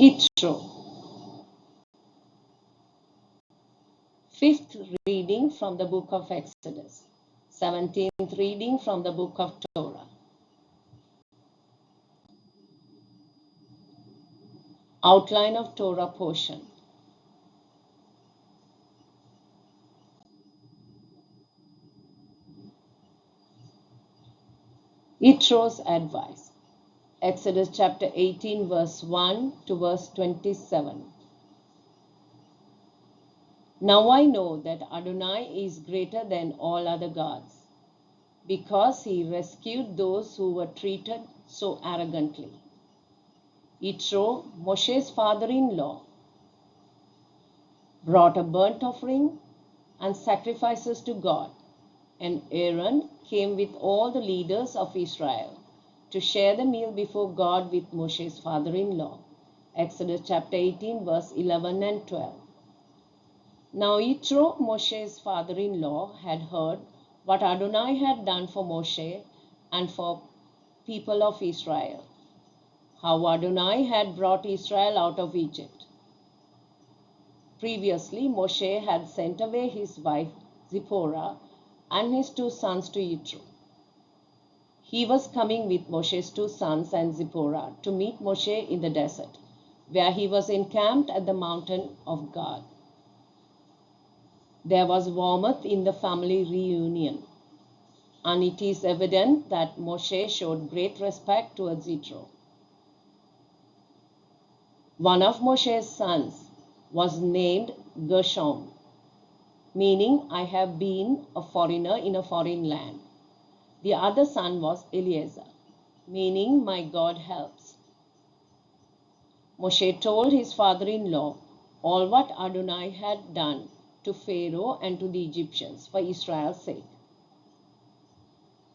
Yitro. Fifth reading from the Book of Exodus. 17th reading from the Book of Torah. Outline of Torah portion. Yitro's advice. Exodus chapter 18 verse 1 to verse 27. Now I know that Adonai is greater than all other gods, because he rescued those who were treated so arrogantly. Jithro, Moshe's father-in-law, brought a burnt offering and sacrifices to God, and Aaron came with all the leaders of Israel to share the meal before God with Moshe's father-in-law. Exodus chapter 18 verse 11 and 12. Now Yitro, Moshe's father-in-law, had heard what Adonai had done for Moshe and for people of Israel, how Adonai had brought Israel out of Egypt. Previously, Moshe had sent away his wife Zipporah and his 2 sons to Yitro. He was coming with Moshe's 2 sons and Zipporah to meet Moshe in the desert, where he was encamped at the mountain of God. There was warmth in the family reunion, and it is evident that Moshe showed great respect towards Yitro. One of Moshe's sons was named Gershom, meaning I have been a foreigner in a foreign land. The other son was Eliezer, meaning my God helps. Moshe told his father-in-law all what Adonai had done to Pharaoh and to the Egyptians for Israel's sake,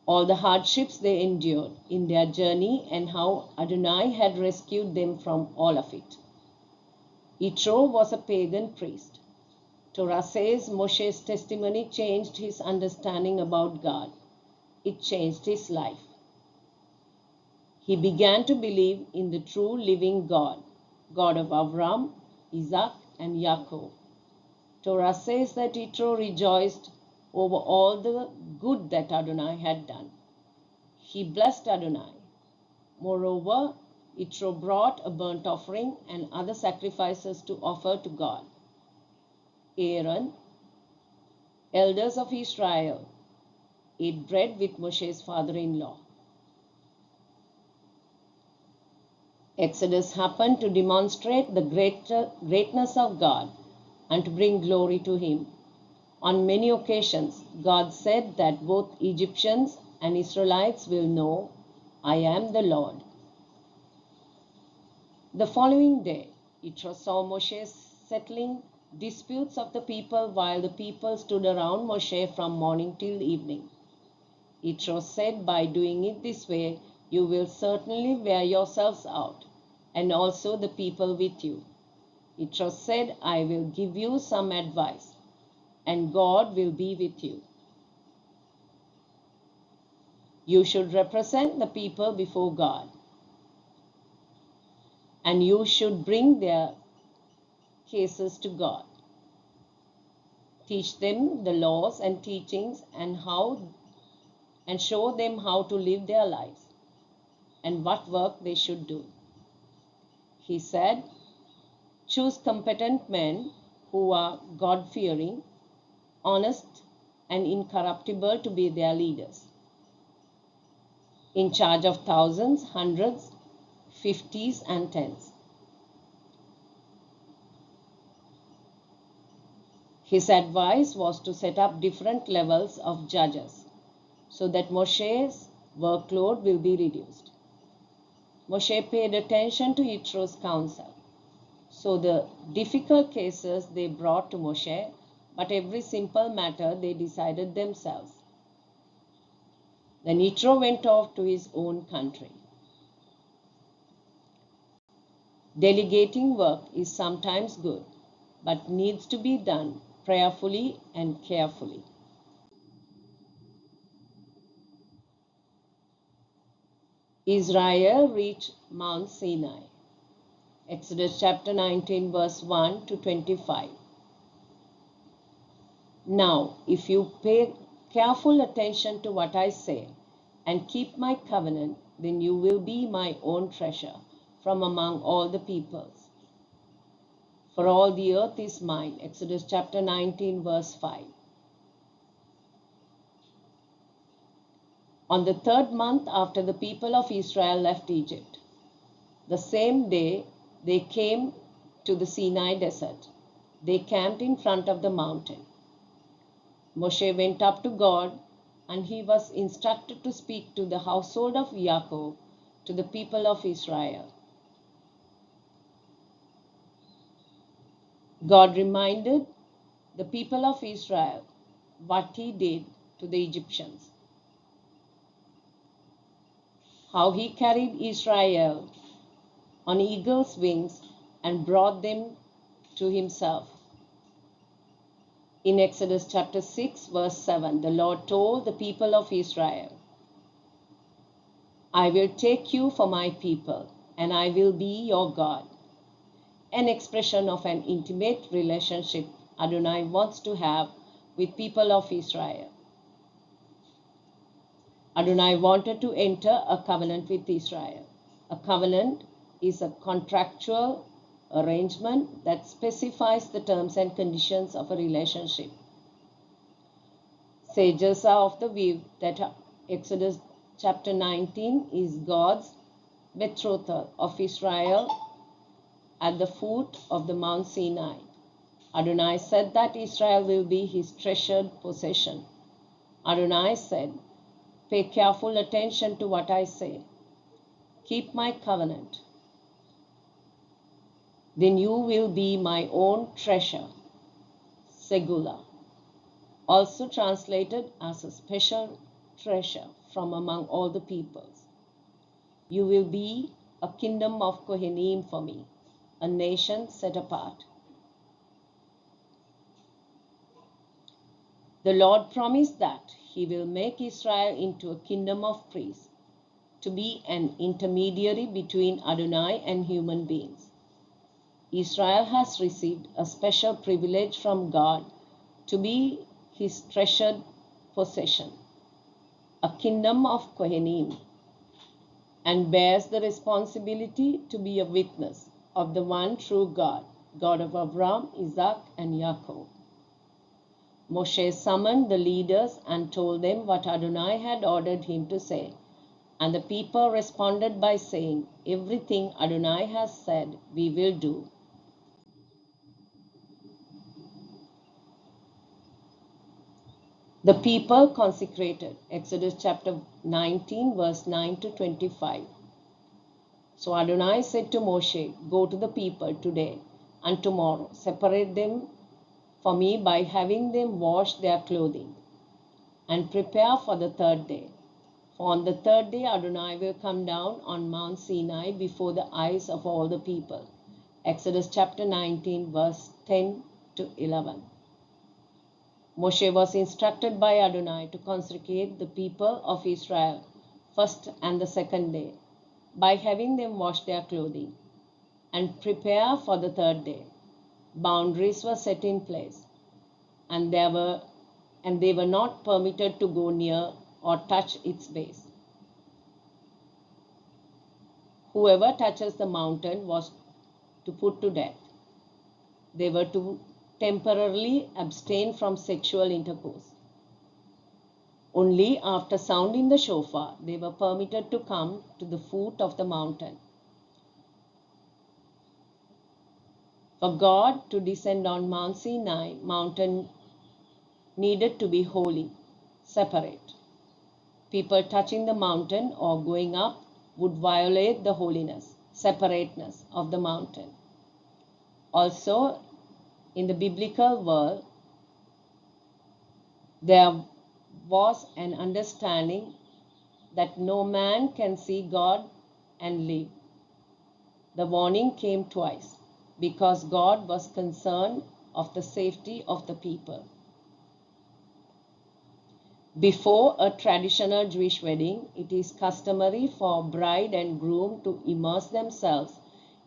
all the hardships they endured in their journey and how Adonai had rescued them from all of it. Yitro was a pagan priest. Torah says Moshe's testimony changed his understanding about God. It changed his life. He began to believe in the true living God, God of Abraham, Isaac, and Jacob. Torah says that Yitro rejoiced over all the good that Adonai had done. He blessed Adonai. Moreover, Yitro brought a burnt offering and other sacrifices to offer to God. Aaron, elders of Israel, ate bread with Moshe's father-in-law. Exodus happened to demonstrate the greatness of God and to bring glory to him. On many occasions, God said that both Egyptians and Israelites will know, I am the Lord. The following day, Yitro saw Moshe settling disputes of the people while the people stood around Moshe from morning till evening. Yitro said, by doing it this way, you will certainly wear yourselves out, and also the people with you. Yitro said, I will give you some advice, and God will be with you. You should represent the people before God, and you should bring their cases to God. Teach them the laws and teachings and show them how to live their lives and what work they should do. He said, choose competent men who are God-fearing, honest, and incorruptible to be their leaders, in charge of thousands, hundreds, 50s, and 10s. His advice was to set up different levels of judges so that Moshe's workload will be reduced. Moshe paid attention to Yitro's counsel. So the difficult cases they brought to Moshe, but every simple matter they decided themselves. Then Yitro went off to his own country. Delegating work is sometimes good, but needs to be done prayerfully and carefully. Israel reached Mount Sinai. Exodus chapter 19 verse 1 to 25. Now, if you pay careful attention to what I say and keep my covenant, then you will be my own treasure from among all the peoples. For all the earth is mine. Exodus chapter 19 verse 5. On the 3rd month after the people of Israel left Egypt, the same day they came to the Sinai desert. They camped in front of the mountain. Moshe went up to God, and he was instructed to speak to the household of Jacob, to the people of Israel. God reminded the people of Israel what he did to the Egyptians, how he carried Israel on eagle's wings and brought them to himself. In Exodus chapter 6 verse 7, the Lord told the people of Israel, I will take you for my people, and I will be your God. An expression of an intimate relationship Adonai wants to have with people of Israel. Adonai wanted to enter a covenant with Israel. A covenant is a contractual arrangement that specifies the terms and conditions of a relationship. Sages are of the view that Exodus chapter 19 is God's betrothal of Israel at the foot of the Mount Sinai. Adonai said that Israel will be his treasured possession. Adonai said, pay careful attention to what I say. Keep my covenant. Then you will be my own treasure. Segula, also translated as a special treasure from among all the peoples. You will be a kingdom of Kohanim for me, a nation set apart. The Lord promised that he will make Israel into a kingdom of priests, to be an intermediary between Adonai and human beings. Israel has received a special privilege from God to be his treasured possession, a kingdom of Kohanim, and bears the responsibility to be a witness of the one true God, God of Abraham, Isaac, and Jacob. Moshe summoned the leaders and told them what Adonai had ordered him to say. And the people responded by saying, everything Adonai has said, we will do. The people consecrated. Exodus chapter 19, verse 9 to 25. So Adonai said to Moshe, go to the people today and tomorrow. Separate them for me by having them wash their clothing and prepare for the 3rd day. For on the 3rd day Adonai will come down on Mount Sinai before the eyes of all the people. Exodus chapter 19 verse 10 to 11. Moshe was instructed by Adonai to consecrate the people of Israel 1st and the 2nd day by having them wash their clothing and prepare for the 3rd day. Boundaries were set in place, and they were not permitted to go near or touch its base. Whoever touches the mountain was to put to death. They were to temporarily abstain from sexual intercourse. Only after sounding the shofar, they were permitted to come to the foot of the mountain. For God to descend on Mount Sinai, mountain needed to be holy, separate. People touching the mountain or going up would violate the holiness, separateness of the mountain. Also, in the biblical world, there was an understanding that no man can see God and live. The warning came twice because God was concerned of the safety of the people. Before a traditional Jewish wedding, it is customary for bride and groom to immerse themselves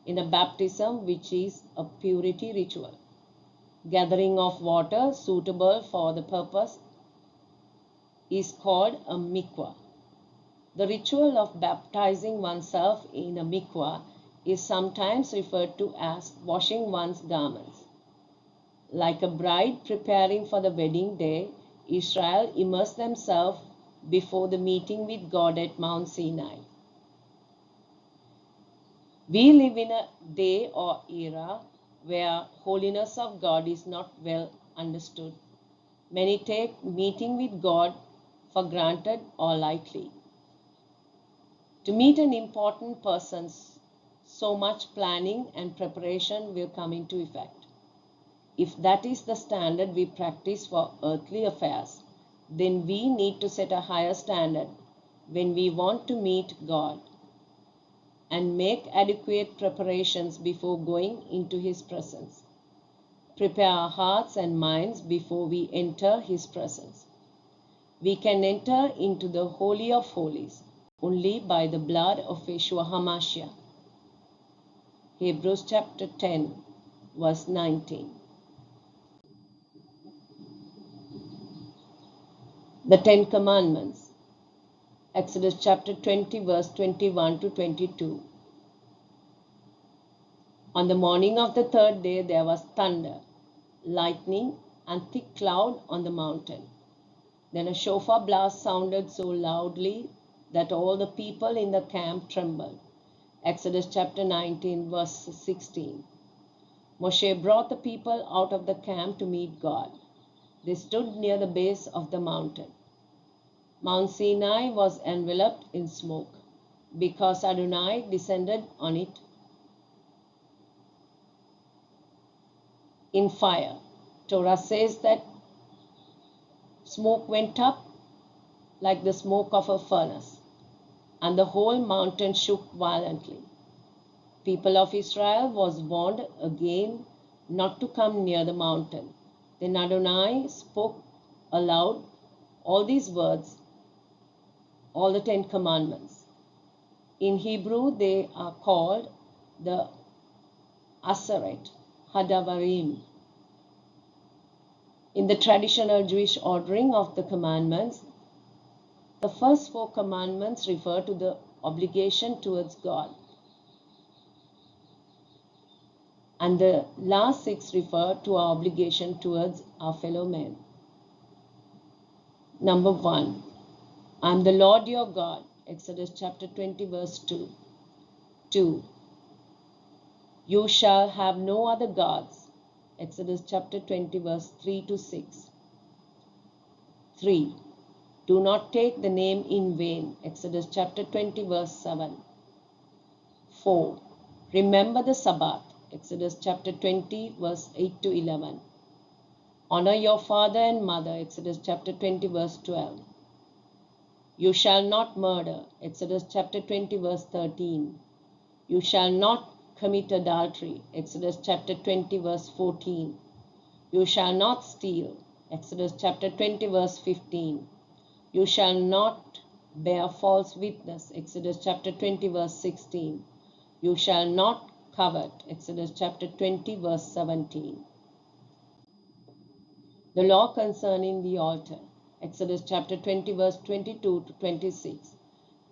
in a baptism, which is a purity ritual. Gathering of water suitable for the purpose is called a mikvah. The ritual of baptizing oneself in a mikvah is sometimes referred to as washing one's garments. Like a bride preparing for the wedding day, Israel immersed themselves before the meeting with God at Mount Sinai. We live in a day or era where holiness of God is not well understood. Many take meeting with God for granted or lightly. To meet an important person, so much planning and preparation will come into effect. If that is the standard we practice for earthly affairs, then we need to set a higher standard when we want to meet God and make adequate preparations before going into His presence. Prepare our hearts and minds before we enter His presence. We can enter into the Holy of Holies only by the blood of Yeshua HaMashiach. Hebrews chapter 10, verse 19. The Ten Commandments. Exodus chapter 20, verse 21 to 22. On the morning of the third day there was thunder, lightning, and thick cloud on the mountain. Then a shofar blast sounded so loudly that all the people in the camp trembled. Exodus chapter 19, verse 16. Moshe brought the people out of the camp to meet God. They stood near the base of the mountain. Mount Sinai was enveloped in smoke because Adonai descended on it in fire. Torah says that smoke went up like the smoke of a furnace, and the whole mountain shook violently. People of Israel was warned again not to come near the mountain. Then Adonai spoke aloud all these words, all the 10 Commandments. In Hebrew, they are called the Aseret Hadavarim. In the traditional Jewish ordering of the commandments, the first 4 commandments refer to the obligation towards God, and the last 6 refer to our obligation towards our fellow men. Number 1, I am the Lord your God, Exodus chapter 20, verse 2. 2, you shall have no other gods, Exodus chapter 20, verse 3 to 6. 3, do not take the name in vain, Exodus chapter 20, verse 7. 4, remember the Sabbath, Exodus chapter 20, verse 8 to 11. Honor your father and mother, Exodus chapter 20, verse 12. You shall not murder, Exodus chapter 20, verse 13. You shall not commit adultery, Exodus chapter 20, verse 14. You shall not steal, Exodus chapter 20, verse 15. You shall not bear false witness, Exodus chapter 20, verse 16. You shall not covet, Exodus chapter 20, verse 17. The law concerning the altar, Exodus chapter 20, verse 22 to 26.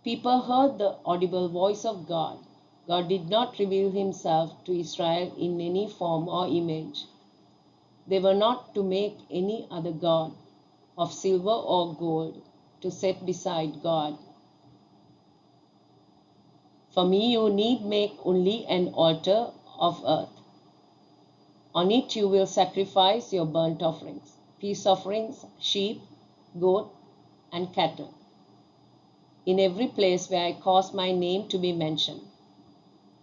People heard the audible voice of God. God did not reveal himself to Israel in any form or image. They were not to make any other god of silver or gold to set beside God. For me, you need make only an altar of earth. On it you will sacrifice your burnt offerings, peace offerings, sheep, goat, and cattle, in every place where I cause my name to be mentioned.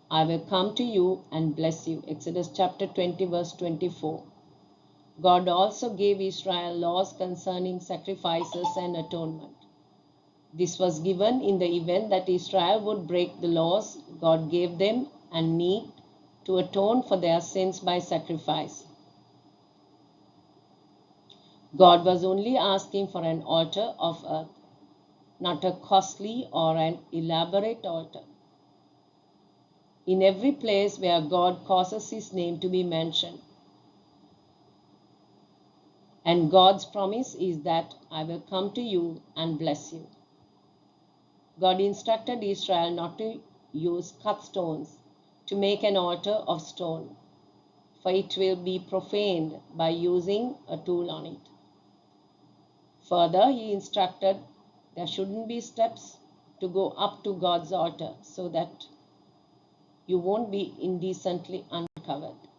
I will come to you and bless you. Exodus chapter 20, verse 24. God also gave Israel laws concerning sacrifices and atonement. This was given in the event that Israel would break the laws God gave them and need to atone for their sins by sacrifice. God was only asking for an altar of earth, not a costly or an elaborate altar. in every place where God causes his name to be mentioned. And God's promise is that I will come to you and bless you. God instructed Israel not to use cut stones to make an altar of stone, for it will be profaned by using a tool on it. Further, he instructed there shouldn't be steps to go up to God's altar so that you won't be indecently uncovered.